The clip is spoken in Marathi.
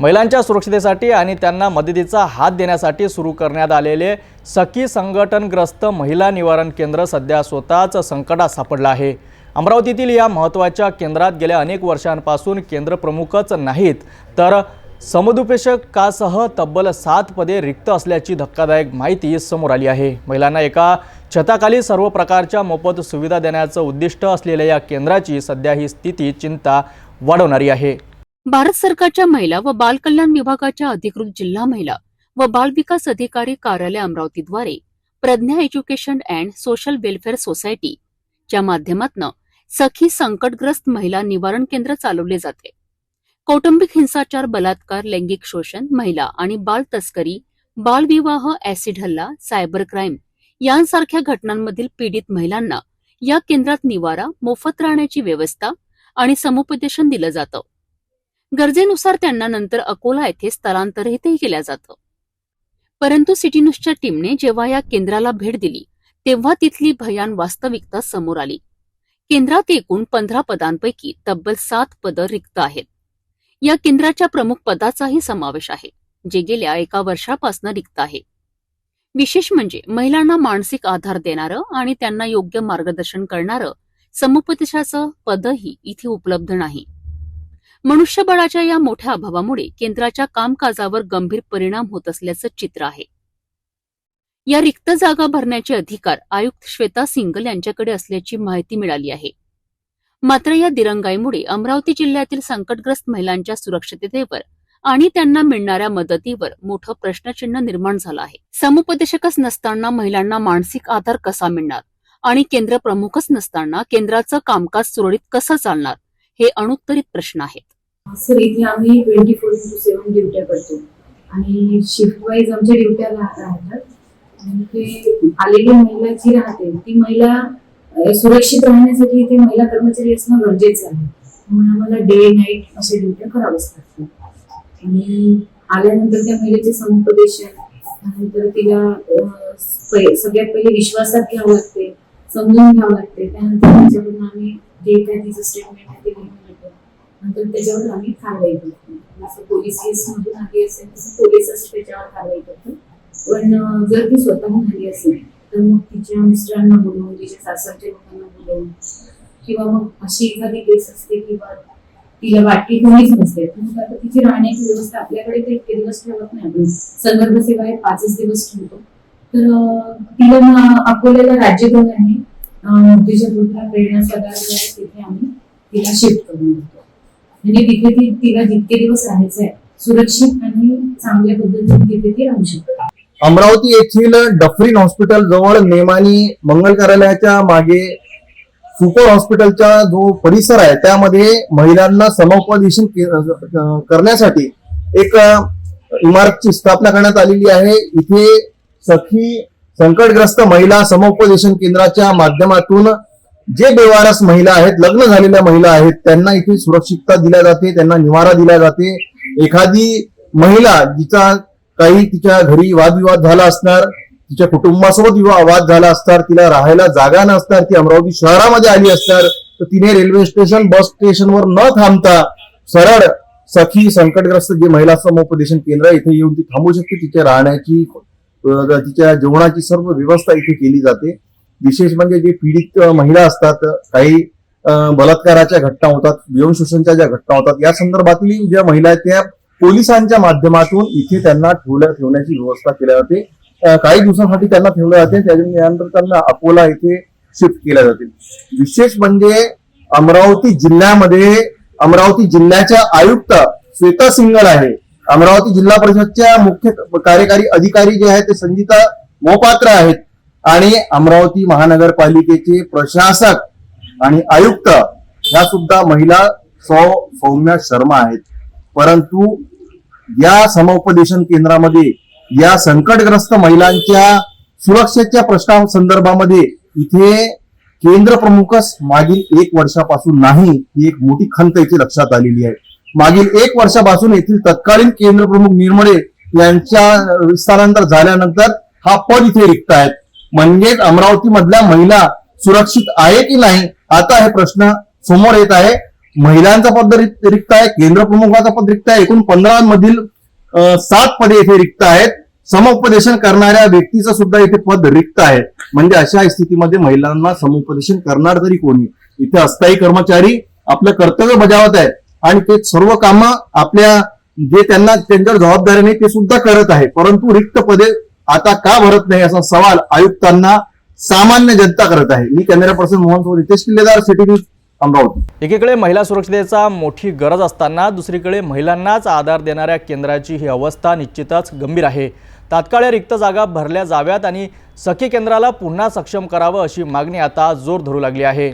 महिलांच्या सुरक्षिततेसाठी आणि त्यांना मदतीचा हात देण्यासाठी सुरू करण्यात आलेले सखी संघटनग्रस्त महिला निवारण केंद्र सध्या स्वतःच संकटात सापडलं आहे। अमरावतीतील या महत्त्वाच्या केंद्रात गेल्या अनेक वर्षांपासून केंद्र प्रमुखच नाहीत तर समुपदेशकासह तब्बल 7 पदे रिक्त असल्याची धक्कादायक माहिती समोर आली आहे। महिलांना एका छताखाली सर्व प्रकारच्या मोफत सुविधा देण्याचं उद्दिष्ट असलेल्या या केंद्राची सध्या ही स्थिती चिंता वाढवणारी आहे। भारत सरकारच्या महिला व बाल कल्याण विभागाच्या अधिकृत जिल्हा महिला व बाल विकास अधिकारी कार्यालय अमरावतीद्वारे Pragya education and social welfare society च्या माध्यमातून सखी संकटग्रस्त महिला निवारण केंद्र चालवले जाते। कौटुंबिक हिंसाचार, बलात्कार, लैंगिक शोषण, महिला आणि बाल तस्करी, बालविवाह, ऍसिड हल्ला, सायबर क्राईम यांसारख्या घटनांमधील पीडित महिलांना या केंद्रात निवारा, मोफत राहण्याची व्यवस्था आणि समुपदेशन दिलं जातं। गरजेनुसार त्यांना नंतर अकोला येथे स्थलांतरितही केलं जातं। परंतु सिटी न्यूजच्या टीमने जेव्हा या केंद्राला भेट दिली तेव्हा तिथली भयान वास्तविकता समोर आली। केंद्रात एकूण 15 पदांपैकी तब्बल 7 पदं रिक्त आहेत। या केंद्राच्या प्रमुख पदाचाही समावेश आहे, जे गेल्या 1 वर्षापासून रिक्त आहे। विशेष म्हणजे महिलांना मानसिक आधार देणारं आणि त्यांना योग्य मार्गदर्शन करणारं समुपदेशाचं पदही इथे उपलब्ध नाही। मनुष्यबळाच्या या मोठ्या अभावामुळे केंद्राच्या कामकाजावर गंभीर परिणाम होत असल्याचं चित्र आहे। या रिक्त जागा भरण्याचे अधिकार आयुक्त श्वेता सिंगल यांच्याकडे असल्याची माहिती मिळाली आहे। मात्र या दिरंगाईमुळे अमरावती जिल्ह्यातील संकटग्रस्त महिलांच्या सुरक्षिततेवर आणि त्यांना मिळणाऱ्या मदतीवर मोठं प्रश्नचिन्ह निर्माण झालं आहे। समुपदेशकच नसताना महिलांना मानसिक आधार कसा मिळणार आणि केंद्र प्रमुखच नसताना केंद्राचं कामकाज सुरळीत कसं चालणार, हे अनुत्तरित प्रश्न आहेत। सर, इथे आम्ही 24/7 ड्युट्या करतो आणि शिफ्ट वाईज आमच्या ड्युट्या राहतात आणि ते आलेली महिला जी राहते ती महिला सुरक्षित राहण्यासाठी इथे महिला कर्मचारी असणं गरजेचं आहे। म्हणून आम्हाला डे नाईट असे ड्युट्या करावंच लागतात आणि आल्यानंतर त्या महिलेचे समुपदेशन, त्यानंतर तिला सगळ्यात पहिले विश्वासात घ्यावं लागते, समजून घ्यावं लागते, त्यानंतर त्याच्यावरून आम्ही जे काही तिचं स्टेटमेंट आहे ते घेऊन येतो, नंतर त्याच्यावर आम्ही कारवाई करतो। जसं पोलीस केस मधून आली असेल तसं पोलीसच त्याच्यावर कारवाई करतो। पण जर ती स्वतःहून आली असेल तर मग तिच्या मिस्टरांना बोलवून, तिच्या सासरच्या लोकांना बोलवून, किंवा मग अशी एखादी केस असते किंवा तिला वाटली कोणीच नसते मग आता तिची राहण्याची व्यवस्था आपल्याकडे तर इतके दिवस ठेवत नाही, आपण संदर्भ सेवा 5 दिवस ठेवतो। तर तिला मग अकोल्याला राज्यगृह आहे, तिच्या पुत्र प्रेरणा सदागृह तिथे आम्ही तिला शिफ्ट करून देतो आणि तिथे तिला जितके दिवस राहायचं आहे सुरक्षित आणि चांगल्या पद्धतीने तिथे ती राहू शकते। अमरावती येथील डफरीन हॉस्पिटल जवळ नेमानी मंगल कार्यालयाच्या मागे सुपर हॉस्पिटलचा जो परिसर आहे त्यामध्ये महिलांना समुपदेशन करण्यासाठी एक इमारतची स्थापना करण्यात आलेली आहे। इथे सखी संकटग्रस्त महिला समुपदेशन केंद्राच्या माध्यमातून जे बेवारस महिला आहेत, लग्न झालेल्या महिला आहेत, त्यांना इथे सुरक्षितता दिल्या जाते, त्यांना निवारा दिला जाते। एखादी महिला जिचा काही तिच्या घरी वादविवाद झाला असणार, तिच्या कुटुंबासोबत वाद झाला असणार, तिला राहायला जागा नसणार, ती अमरावती शहरामध्ये आली असणार तर तिने रेल्वे स्टेशन, बस स्टेशनवर न थांबता सरळ सखी संकटग्रस्त जे महिला समुपदेशन केंद्र इथे येऊन ती थांबू शकते। तिच्या राहण्याची, तिच्या जेवणाची सर्व व्यवस्था इथे केली जाते। विशेष म्हणजे जे पीडित महिला असतात, काही बलात्काराच्या घटना होतात, यौन शोषणाच्या ज्या घटना होतात, या संदर्भातील ज्या महिला आहेत त्या पोलिसांच्या माध्यमातून इथे त्यांना ठेवण्याची व्यवस्था केली जाते। काही दिवसांसाठी त्यांना ठेवलं जाते, त्यानंतर त्यांना अकोला इथे शिफ्ट केल्या जाते। विशेष म्हणजे अमरावती जिल्ह्याच्या आयुक्त श्वेता सिंगल आहे, अमरावती जिल्हा परिषदच्या मुख्य कार्यकारी अधिकारी जे आहेत ते संगीता मोपात्र आहेत आणि अमरावती महानगरपालिकेचे प्रशासक आणि आयुक्त ह्या सुद्धा महिला सौम्या शर्मा आहेत। परंतु या समुपदेशन केंद्रामध्ये या संकटग्रस्त महिलांच्या सुरक्षेच्या प्रश्नासंदर्भामध्ये इथे केंद्र प्रमुखच मागील 1 वर्षापासून नाही, ही एक मोठी खंत इथे लक्षात आलेली आहे। मागील 1 वर्षापासून येथील तत्कालीन केंद्र प्रमुख निर्मळे यांच्या स्थलांतर झाल्यानंतर हा पद इथे रिक्त आहेत। म्हणजेच अमरावती मधल्या महिला सुरक्षित आहे की नाही आता हे प्रश्न समोर येत आहे। महिलांचा पद रिक्त आहे, केंद्र प्रमुखाचा पद रिक्त आहे. एकूण 15 मधील 7 पदे इथे रिक्त आहेत. समुपदेशन करणाऱ्या व्यक्तीचं सुद्धा इथे पद रिक्त आहे. म्हणजे अशा स्थितीमध्ये महिलांना समुपदेशन करणार तरी कोणी? इथे अस्थायी कर्मचारी आपलं कर्तव्य बजावत आहेत आणि ते सर्व कामं आपल्या जे त्यांना त्यांच्यावर जबाबदारी नाही ते सुद्धा करत आहे. परंतु रिक्त पदे आता का भरत नाही असा सवाल आयुक्तांना सामान्य जनता करत आहे. मी कॅमेरा पर्सन मोहन सोबत रितेश किल्लेदार, सिटी न्यूज, अमरावती. एकीकडे महिला सुरक्षिततेचा मोठी गरज असताना दुसरीकडे महिलांनाच आधार देणाऱ्या केंद्राची ही अवस्था निश्चितच गंभीर आहे. तात्काळ रिक्त जागा भरल्या जाव्यात आणि सखी केंद्राला पुन्हा सक्षम करावं अशी मागणी आता जोर धरू लागली आहे.